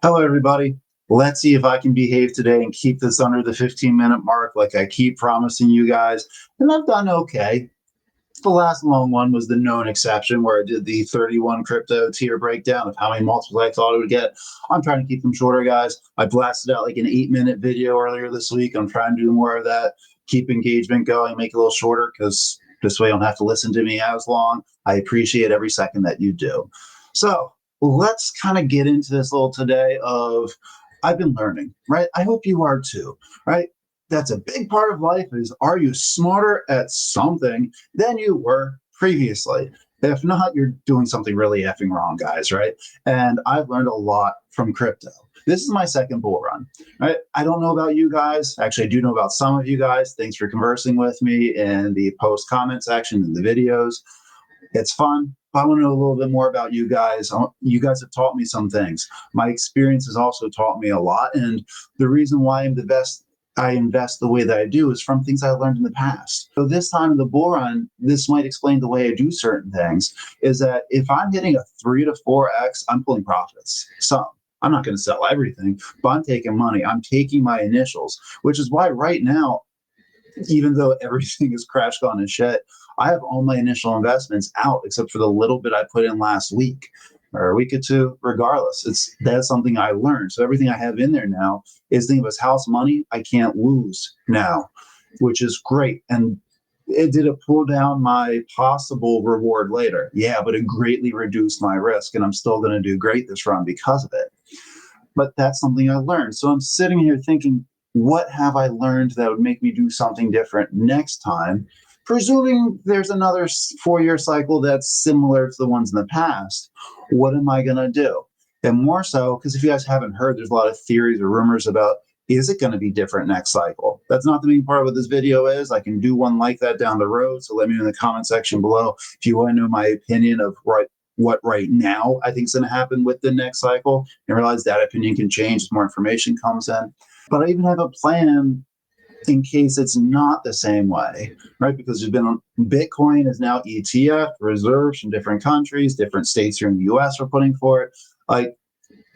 Hello, everybody. Let's see if I can behave today and keep this under the 15-minute mark like I keep promising you guys. And I've done okay. The last long one was the known exception where I did the 31 crypto tier breakdown of how many multiples I thought it would get. I'm trying to keep them shorter, guys. I blasted out like an 8-minute video earlier this week. I'm trying to do more of that, keep engagement going, make it a little shorter because this way you don't have to listen to me as long. I appreciate every second that you do. So let's kind of get into this little today of I've been learning, right? I hope you are too, right? That's a big part of life is, are you smarter at something than you were previously? If not, you're doing something really effing wrong, guys, right? And I've learned a lot from crypto. This is my second bull run, right? I don't know about you guys. Actually, I do know about some of you guys. Thanks for conversing with me in the post comment section in the videos. It's fun. But I want to know a little bit more about you guys. You guys have taught me some things. My experience has also taught me a lot. And the reason why I'm the best I invest the way that I do is from things I learned in the past. So this time in the bull run, this might explain the way I do certain things, is that if I'm hitting a 3 to 4x, I'm pulling profits. Some. I'm not going to sell everything, but I'm taking money. I'm taking my initials, which is why right now, even though everything is crash gone and shit, I have all my initial investments out except for the little bit I put in last week or a week or two. Regardless, that's something I learned. So everything I have in there now is think of as house money I can't lose now, which is great. And did it pull down my possible reward later? Yeah, but it greatly reduced my risk, and I'm still going to do great this run because of it. But that's something I learned. So I'm sitting here thinking, what have I learned that would make me do something different next time? Presuming there's another 4-year cycle that's similar to the ones in the past, what am I going to do? And more so, because if you guys haven't heard, there's a lot of theories or rumors about, is it going to be different next cycle? That's not the main part of what this video is. I can do one like that down the road. So let me know in the comment section below if you want to know my opinion of what right now I think is going to happen with the next cycle, and realize that opinion can change as more information comes in. But I even have a plan in case it's not the same way, right? Because there's been Bitcoin is now ETF reserves from different countries, different states here in the US are putting for it.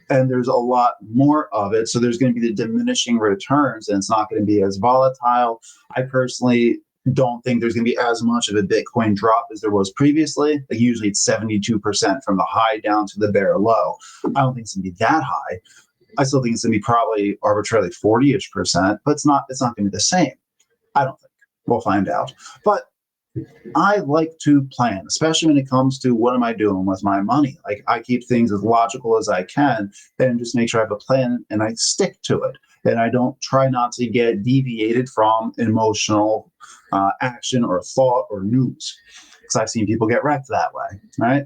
And there's a lot more of it. So there's going to be the diminishing returns and it's not going to be as volatile. I personally don't think there's going to be as much of a Bitcoin drop as there was previously. Like usually it's 72% from the high down to the bare low. I don't think it's going to be that high. I still think it's going to be probably arbitrarily 40-ish%, but it's not going to be the same. I don't think. We'll find out. But I like to plan, especially when it comes to what am I doing with my money. Like I keep things as logical as I can and just make sure I have a plan and I stick to it. And I don't try not to get deviated from emotional action or thought or news. Because I've seen people get wrecked that way, right?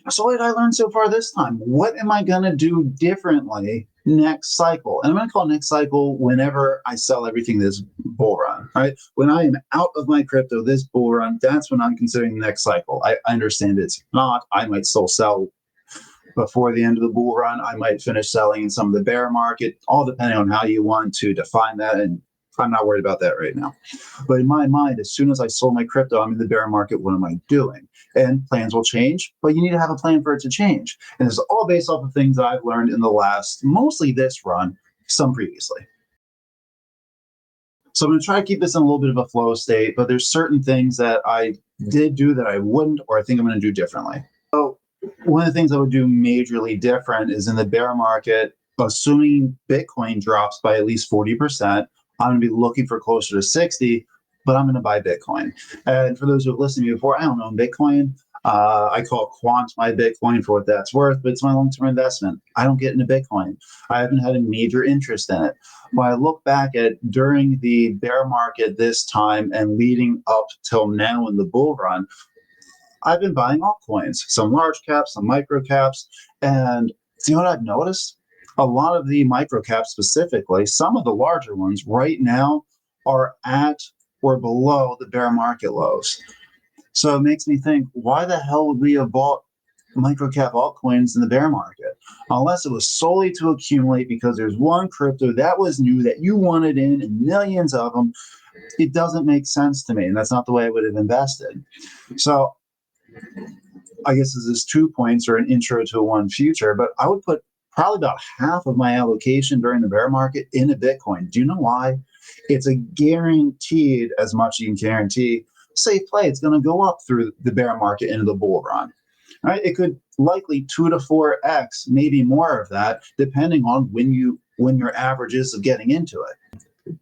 So what did I learn so far this time? What am I going to do differently next cycle? And I'm going to call next cycle whenever I sell everything this bull run, right? When I am out of my crypto this bull run, that's when I'm considering the next cycle. I understand it's not. I might still sell before the end of the bull run. I might finish selling in some of the bear market, all depending on how you want to define that. And I'm not worried about that right now. But in my mind, as soon as I sold my crypto, I'm in the bear market. What am I doing? And plans will change, but you need to have a plan for it to change. And this is all based off of things that I've learned in the last, mostly this run, some previously. So I'm going to try to keep this in a little bit of a flow state, but there's certain things that I did do that I wouldn't, or I think I'm going to do differently. So one of the things I would do majorly different is in the bear market, assuming Bitcoin drops by at least 40%, I'm going to be looking for closer to 60, but I'm going to buy Bitcoin. And for those who have listened to me before, I don't own Bitcoin. I call quant my Bitcoin for what that's worth, but it's my long-term investment. I don't get into Bitcoin. I haven't had a major interest in it. When I look back at during the bear market this time and leading up till now in the bull run, I've been buying altcoins, some large caps, some micro caps. And see what I've noticed? A lot of the micro caps specifically, some of the larger ones right now are at or below the bear market lows. So it makes me think, why the hell would we have bought microcap altcoins in the bear market? Unless it was solely to accumulate because there's one crypto that was new that you wanted in and millions of them. It doesn't make sense to me. And that's not the way I would have invested. So I guess this is 2 points or an intro to one future, but I would put probably about half of my allocation during the bear market into Bitcoin. Do you know why? It's a guaranteed, as much as you can guarantee, safe play. It's going to go up through the bear market into the bull run. Right? It could likely 2 to 4x, maybe more of that, depending on when your average is of getting into it.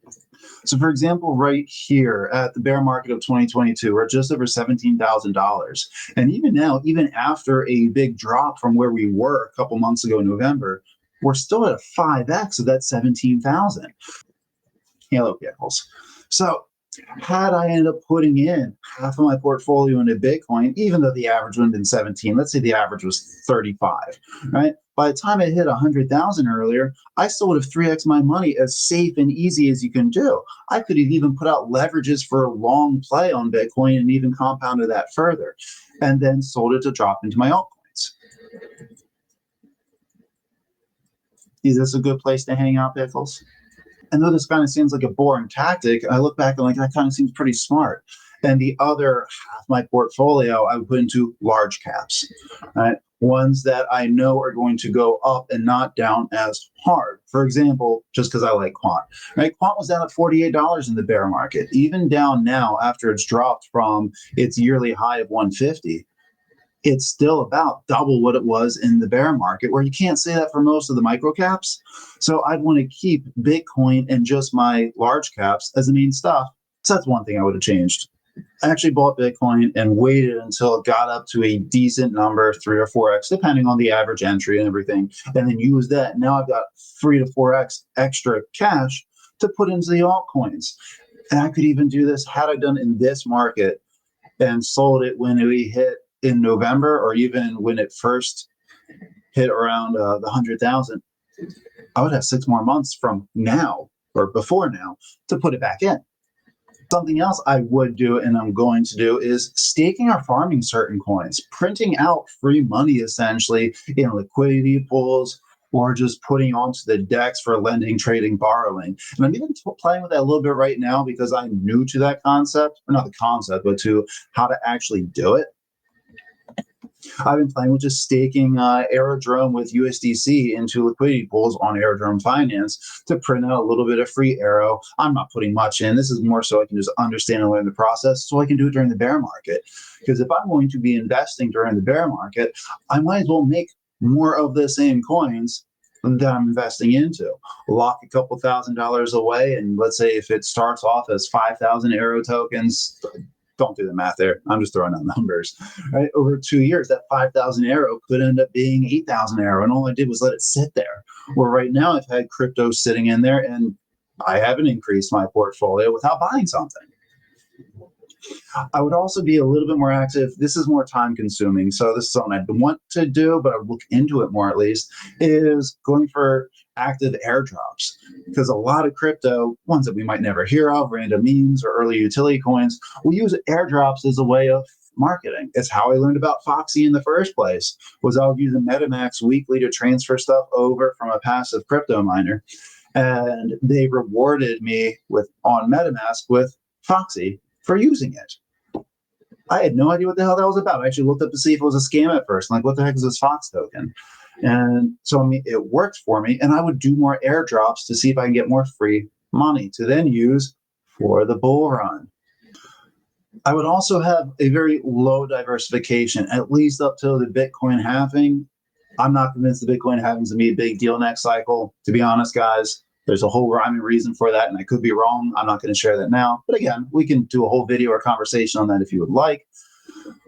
So, for example, right here at the bear market of 2022, we're just over $17,000. And even now, even after a big drop from where we were a couple months ago in November, we're still at a 5x of that 17,000. Halo vehicles. So, had I ended up putting in half of my portfolio into Bitcoin, even though the average would have been 17, let's say the average was 35, right? By the time I hit 100,000 earlier, I still would have 3x my money as safe and easy as you can do. I could have even put out leverages for a long play on Bitcoin and even compounded that further, and then sold it to drop into my altcoins. Is this a good place to hang out, Pickles? And though this kind of seems like a boring tactic, I look back and like that kind of seems pretty smart. And the other half of my portfolio, I would put into large caps, right? Ones that I know are going to go up and not down as hard. For example, just because I like Quant, right? Quant was down at $48 in the bear market, even down now after it's dropped from its yearly high of 150. It's still about double what it was in the bear market, where you can't say that for most of the micro caps. So I'd want to keep Bitcoin and just my large caps as the main stuff. So that's one thing I would have changed. I actually bought Bitcoin and waited until it got up to a decent number, 3 or 4x, depending on the average entry and everything, and then use that. Now I've got 3 to 4x extra cash to put into the altcoins. And I could even do this had I done in this market and sold it when we hit in November, or even when it first hit around the 100,000, I would have 6 more months from now or before now to put it back in. Something else I would do and I'm going to do is staking or farming certain coins, printing out free money essentially in liquidity pools, or just putting onto the DEX for lending, trading, borrowing. And I'm even playing with that a little bit right now because I'm new to that concept, or not the concept, but to how to actually do it. I've been playing with just staking Aerodrome with USDC into liquidity pools on Aerodrome Finance to print out a little bit of free Aero. I'm not putting much in. This is more so I can just understand and learn the process so I can do it during the bear market. Because if I'm going to be investing during the bear market, I might as well make more of the same coins that I'm investing into. Lock a couple $1,000s away, and let's say if it starts off as 5,000 Aero tokens, don't do the math there. I'm just throwing out numbers. Right? Over 2 years, that 5,000 Aero could end up being 8,000 Aero, and all I did was let it sit there. Where right now I've had crypto sitting in there, and I haven't increased my portfolio without buying something. I would also be a little bit more active. This is more time consuming. So this is something I'd want to do, but I would look into it more at least, is going for active airdrops. Because a lot of crypto, ones that we might never hear of, random memes or early utility coins, will use airdrops as a way of marketing. It's how I learned about Foxy in the first place, was I was using MetaMask weekly to transfer stuff over from a passive crypto miner. And they rewarded me with on MetaMask with Foxy for using it. I had no idea what the hell that was about. I actually looked up to see if it was a scam at first. I'm like, what the heck is this Fox token? And so I mean, it worked for me. And I would do more airdrops to see if I can get more free money to then use for the bull run. I would also have a very low diversification, at least up till the Bitcoin halving. I'm not convinced the Bitcoin halving is going to be a big deal next cycle. To be honest, guys, there's a whole rhyming reason for that, and I could be wrong. I'm not going to share that now. But again, we can do a whole video or conversation on that if you would like.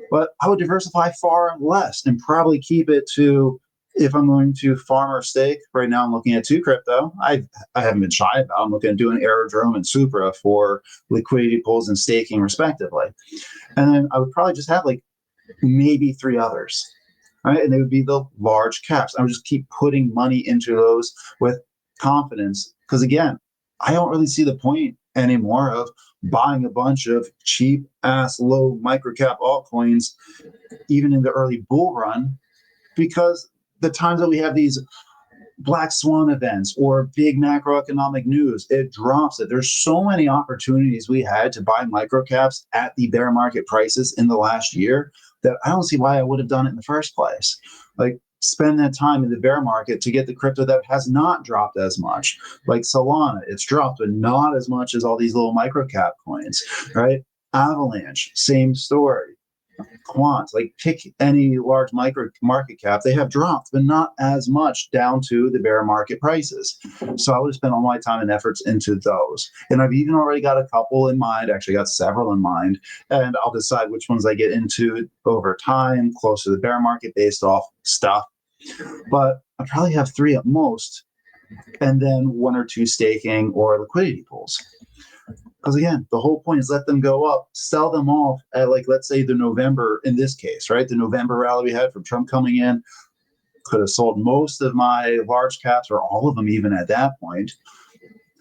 But I would diversify far less and probably keep it to, if I'm going to farm or stake, right now I'm looking at 2 crypto. I haven't been shy about it. I'm looking at doing Aerodrome and Supra for liquidity pools and staking respectively. And then I would probably just have like maybe 3 others. Right? And they would be the large caps. I would just keep putting money into those with confidence. Because again, I don't really see the point anymore of buying a bunch of cheap ass low microcap altcoins, even in the early bull run, because the times that we have these black swan events or big macroeconomic news, it drops it. There's so many opportunities we had to buy microcaps at the bear market prices in the last year, that I don't see why I would have done it in the first place. Like, spend that time in the bear market to get the crypto that has not dropped as much. Like Solana, it's dropped, but not as much as all these little micro cap coins, right? Avalanche, same story. Quant, like pick any large micro market cap, they have dropped, but not as much down to the bear market prices. So I would have spent all my time and efforts into those. And I've even already got a couple in mind, actually got several in mind, and I'll decide which ones I get into over time, close to the bear market based off stuff. But I probably have three at most, and then one or two staking or liquidity pools. Because again, the whole point is let them go up, sell them off at, like, let's say the November, in this case, right? The November rally we had from Trump coming in, could have sold most of my large caps or all of them even at that point,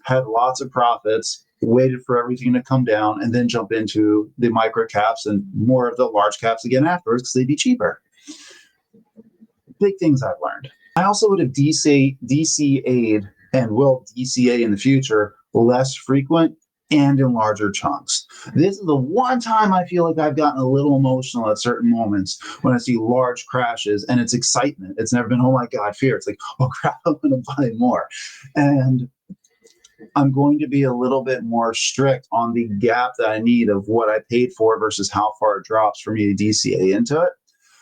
had lots of profits, waited for everything to come down, and then jump into the micro caps and more of the large caps again afterwards because they'd be cheaper. Big things I've learned. I also would have DCA'd and will DCA in the future less frequent and in larger chunks. This is the one time I feel like I've gotten a little emotional at certain moments when I see large crashes, and it's excitement. It's never been, oh my God, fear. It's like, oh crap, I'm going to buy more. And I'm going to be a little bit more strict on the gap that I need of what I paid for versus how far it drops for me to DCA into it.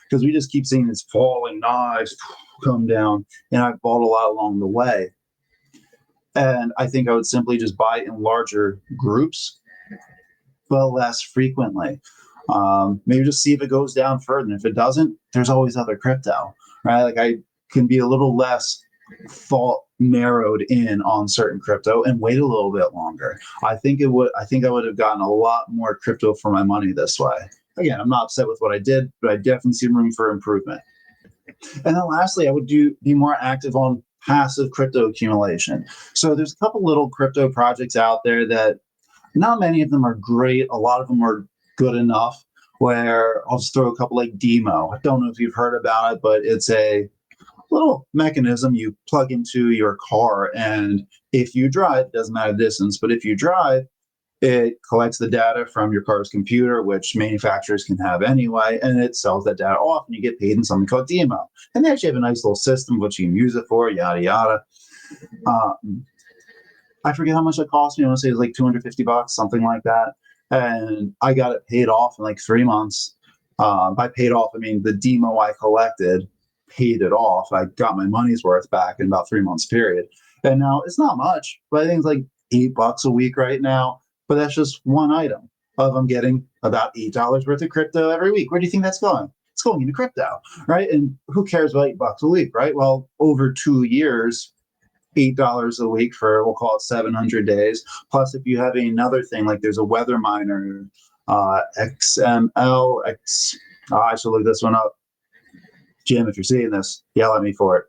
Because we just keep seeing these falling knives come down, and I've bought a lot along the way. And I think I would simply just buy in larger groups, but less frequently. Maybe just see if it goes down further. And if it doesn't, there's always other crypto, right? Like, I can be a little less thought narrowed in on certain crypto and wait a little bit longer. I think I would have gotten a lot more crypto for my money this way. Again, I'm not upset with what I did, but I definitely see room for improvement. And then lastly, I would be more active on passive crypto accumulation. So there's a couple little crypto projects out there that not many of them are great. A lot of them are good enough where I'll just throw a couple like Demo. I don't know if you've heard about it, but it's a little mechanism you plug into your car. And if you drive, it doesn't matter the distance, but if you drive, it collects the data from your car's computer, which manufacturers can have anyway, and it sells that data off, and you get paid in something called Demo. And they actually have a nice little system which you can use it for, yada yada. I forget how much it cost me. I want to say it was like $250, something like that. And I got it paid off in like 3 months. By paid off, I mean the Demo I collected paid it off. I got my money's worth back in about 3 months period. And now it's not much, but I think it's like $8 a week right now. But that's just one item of I'm getting about $8 worth of crypto every week. Where do you think that's going? It's going into crypto, right? And who cares about $8 a week, right? Well, over 2 years, $8 a week for, we'll call it 700 days. Plus, if you have another thing, like there's a weather miner, XML, I should look this one up. Jim, if you're seeing this, yell at me for it.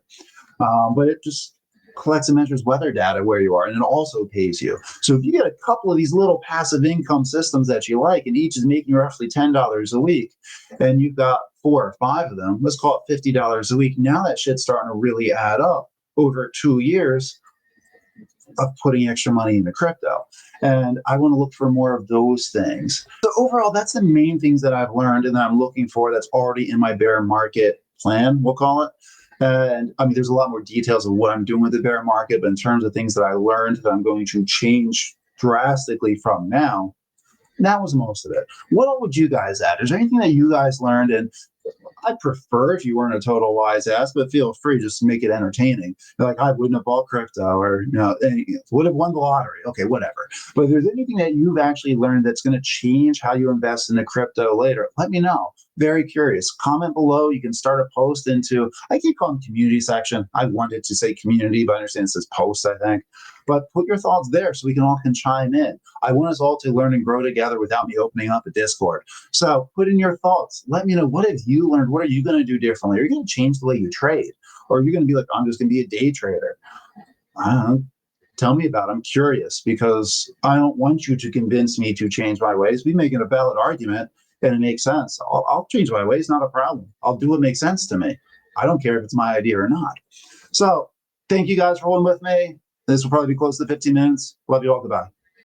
But it just collects and measures weather data where you are, and it also pays you. So if you get a couple of these little passive income systems that you like, and each is making roughly $10 a week, and you've got 4 or 5 of them, let's call it $50 a week. Now that shit's starting to really add up over 2 years of putting extra money into crypto. And I want to look for more of those things. So overall, that's the main things that I've learned and that I'm looking for that's already in my bear market plan, we'll call it. And I mean, there's a lot more details of what I'm doing with the bear market, but in terms of things that I learned that I'm going to change drastically from now, that was most of it. What would you guys add? Is there anything that you guys learned? And I'd prefer if you weren't a total wise ass, but feel free just to make it entertaining. Like, I wouldn't have bought crypto, or would have won the lottery. Okay, whatever. But if there's anything that you've actually learned that's going to change how you invest in the crypto later, let me know. Very curious. Comment below. You can start a post into, I keep calling community section. I wanted to say community, but I understand it says post, I think. But put your thoughts there so we can all chime in. I want us all to learn and grow together without me opening up a Discord. So put in your thoughts. Let me know, what have you learned? What are you going to do differently? Are you going to change the way you trade? Or are you going to be like, I'm just going to be a day trader? I don't know. Tell me about it. I'm curious, because I don't want you to convince me to change my ways. Be making a valid argument and it makes sense. I'll change my ways, not a problem. I'll do what makes sense to me. I don't care if it's my idea or not. So thank you guys for holding with me. This will probably be close to 15 minutes. Love you all. Goodbye.